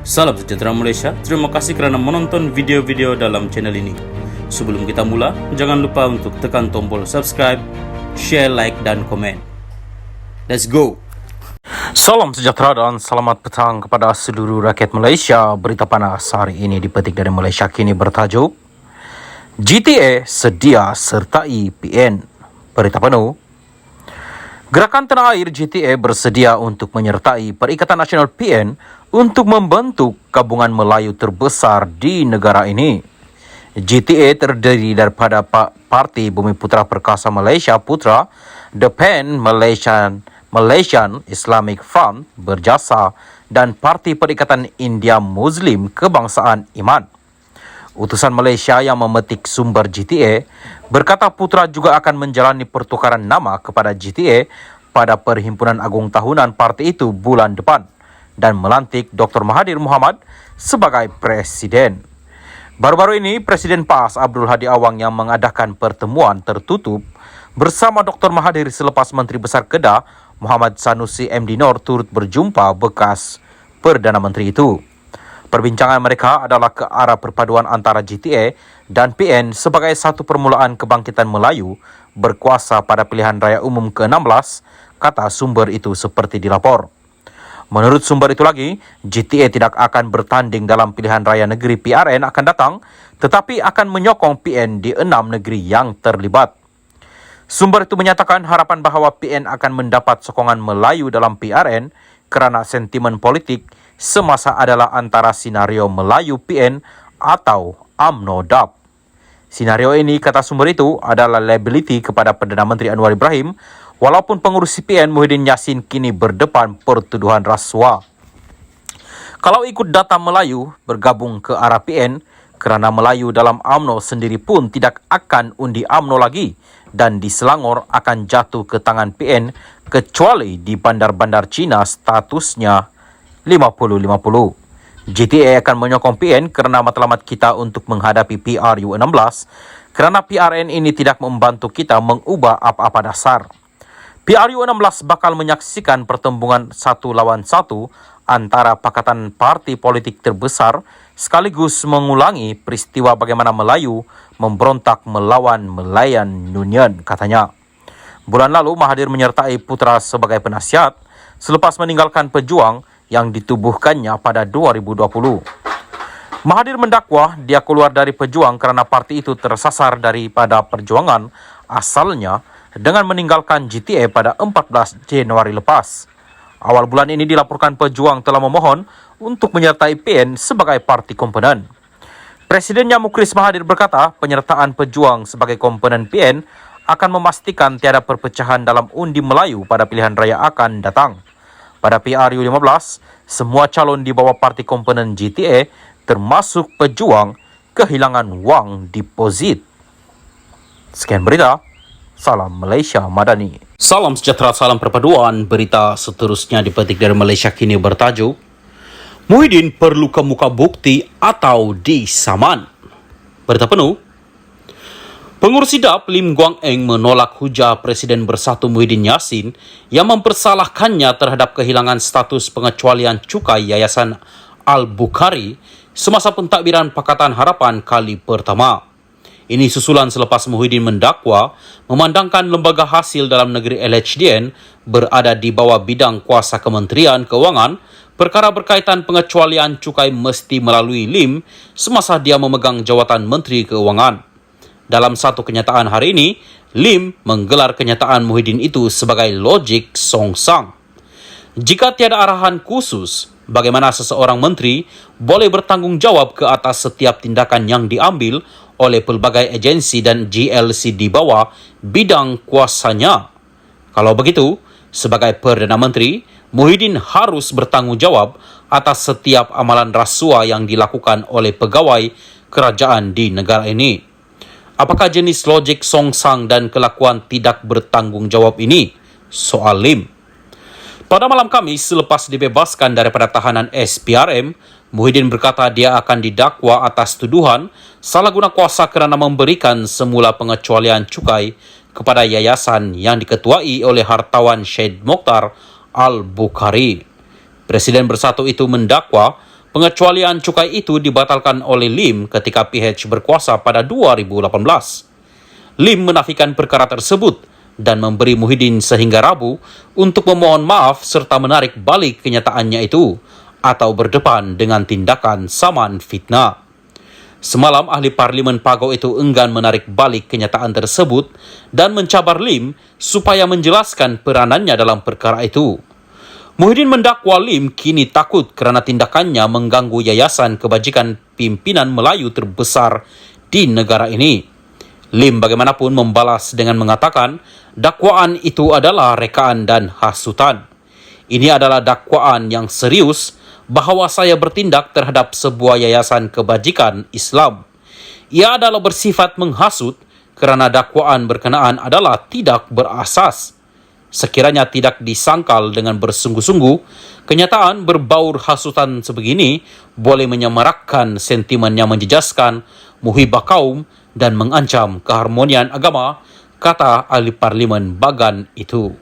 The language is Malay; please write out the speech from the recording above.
Salam sejahtera Malaysia, terima kasih kerana menonton video-video dalam channel ini. Sebelum kita mula, jangan lupa untuk tekan tombol subscribe, share, like dan komen. Let's go! Salam sejahtera dan selamat petang kepada seluruh rakyat Malaysia. Berita panas hari ini dipetik dari Malaysia Kini bertajuk GTA sedia sertai PN. Berita penuh. Gerakan Tanah Air GTA bersedia untuk menyertai Perikatan Nasional PN untuk membentuk gabungan Melayu terbesar di negara ini. GTA terdiri daripada Parti Bumi Putera Perkasa Malaysia Putra, The PAN Malaysian Islamic Front Berjasa dan Parti Perikatan India Muslim Kebangsaan Iman. Utusan Malaysia yang memetik sumber GTA berkata Putra juga akan menjalani pertukaran nama kepada GTA pada Perhimpunan Agung Tahunan parti itu bulan depan dan melantik Dr. Mahathir Mohamad sebagai Presiden. Baru-baru ini, Presiden PAS Abdul Hadi Awang yang mengadakan pertemuan tertutup bersama Dr. Mahathir selepas Menteri Besar Kedah Muhammad Sanusi MD Nor turut berjumpa bekas Perdana Menteri itu. Perbincangan mereka adalah ke arah perpaduan antara GTA dan PN sebagai satu permulaan kebangkitan Melayu berkuasa pada pilihan raya umum ke-16, kata sumber itu seperti dilapor. Menurut sumber itu lagi, GTA tidak akan bertanding dalam pilihan raya negeri PRN akan datang, tetapi akan menyokong PN di 6 negeri yang terlibat. Sumber itu menyatakan harapan bahawa PN akan mendapat sokongan Melayu dalam PRN kerana sentimen politik semasa adalah antara senario Melayu PN atau UMNO DAP. Senario ini, kata sumber itu, adalah liability kepada Perdana Menteri Anwar Ibrahim, walaupun pengurus PN Muhyiddin Yassin kini berdepan pertuduhan rasuah. Kalau ikut data Melayu bergabung ke arah PN, kerana Melayu dalam UMNO sendiri pun tidak akan undi UMNO lagi dan di Selangor akan jatuh ke tangan PN kecuali di bandar-bandar Cina statusnya 50-50. GTA akan menyokong PN kerana matlamat kita untuk menghadapi PRU16 kerana PRN ini tidak membantu kita mengubah apa-apa dasar. PRU16 bakal menyaksikan pertembungan 1 lawan 1 antara pakatan parti politik terbesar sekaligus mengulangi peristiwa bagaimana Melayu memberontak melawan Malayan Union, katanya. Bulan lalu, Mahathir menyertai Putra sebagai penasihat selepas meninggalkan Pejuang yang ditubuhkannya pada 2020. Mahathir mendakwa dia keluar dari Pejuang kerana parti itu tersasar daripada perjuangan asalnya dengan meninggalkan GTA pada 14 Januari lepas. Awal bulan ini dilaporkan Pejuang telah memohon untuk menyertai PN sebagai parti komponen. Presidennya Mukris Mahathir berkata penyertaan Pejuang sebagai komponen PN akan memastikan tiada perpecahan dalam undi Melayu pada pilihan raya akan datang. Pada PRU15, semua calon di bawah parti komponen GTA termasuk Pejuang kehilangan wang deposit. Sekian berita. Salam Malaysia Madani. Salam sejahtera, salam perpaduan. Berita seterusnya dipetik dari Malaysia Kini bertajuk Muhyiddin perlu kemuka bukti atau disaman. Berita penuh. Pengurus SIDAP Lim Guang Eng menolak hujah Presiden Bersatu Muhyiddin Yassin yang mempersalahkannya terhadap kehilangan status pengecualian cukai Yayasan Al-Bukhari semasa pentadbiran Pakatan Harapan kali pertama. Ini susulan selepas Muhyiddin mendakwa memandangkan lembaga hasil dalam negeri LHDN berada di bawah bidang kuasa Kementerian Keuangan perkara berkaitan pengecualian cukai mesti melalui Lim semasa dia memegang jawatan Menteri Keuangan. Dalam satu kenyataan hari ini, Lim menggelar kenyataan Muhyiddin itu sebagai logik songsang. Jika tiada arahan khusus, bagaimana seseorang menteri boleh bertanggungjawab ke atas setiap tindakan yang diambil oleh pelbagai agensi dan GLC di bawah bidang kuasanya? Kalau begitu, sebagai Perdana Menteri, Muhyiddin harus bertanggungjawab atas setiap amalan rasuah yang dilakukan oleh pegawai kerajaan di negara ini. Apakah jenis logik songsang dan kelakuan tidak bertanggungjawab ini? Soal Lim. Pada malam Khamis, selepas dibebaskan daripada tahanan SPRM, Muhyiddin berkata dia akan didakwa atas tuduhan salah guna kuasa kerana memberikan semula pengecualian cukai kepada yayasan yang diketuai oleh hartawan Syed Mokhtar Al-Bukhari. Presiden Bersatu itu mendakwa Pengecualian cukai itu dibatalkan oleh Lim ketika PH berkuasa pada 2018. Lim menafikan perkara tersebut dan memberi Muhyiddin sehingga Rabu untuk memohon maaf serta menarik balik kenyataannya itu atau berdepan dengan tindakan saman fitnah. Semalam ahli parlimen Pago itu enggan menarik balik kenyataan tersebut dan mencabar Lim supaya menjelaskan peranannya dalam perkara itu. Muhyiddin mendakwa Lim kini takut kerana tindakannya mengganggu yayasan kebajikan pimpinan Melayu terbesar di negara ini. Lim bagaimanapun membalas dengan mengatakan dakwaan itu adalah rekaan dan hasutan. Ini adalah dakwaan yang serius bahawa saya bertindak terhadap sebuah yayasan kebajikan Islam. Ia adalah bersifat menghasut kerana dakwaan berkenaan adalah tidak berasas. Sekiranya tidak disangkal dengan bersungguh-sungguh, kenyataan berbaur hasutan sebegini boleh menyemarakkan sentimen yang menjejaskan muhibah kaum dan mengancam keharmonian agama, kata ahli parlimen Bagan itu.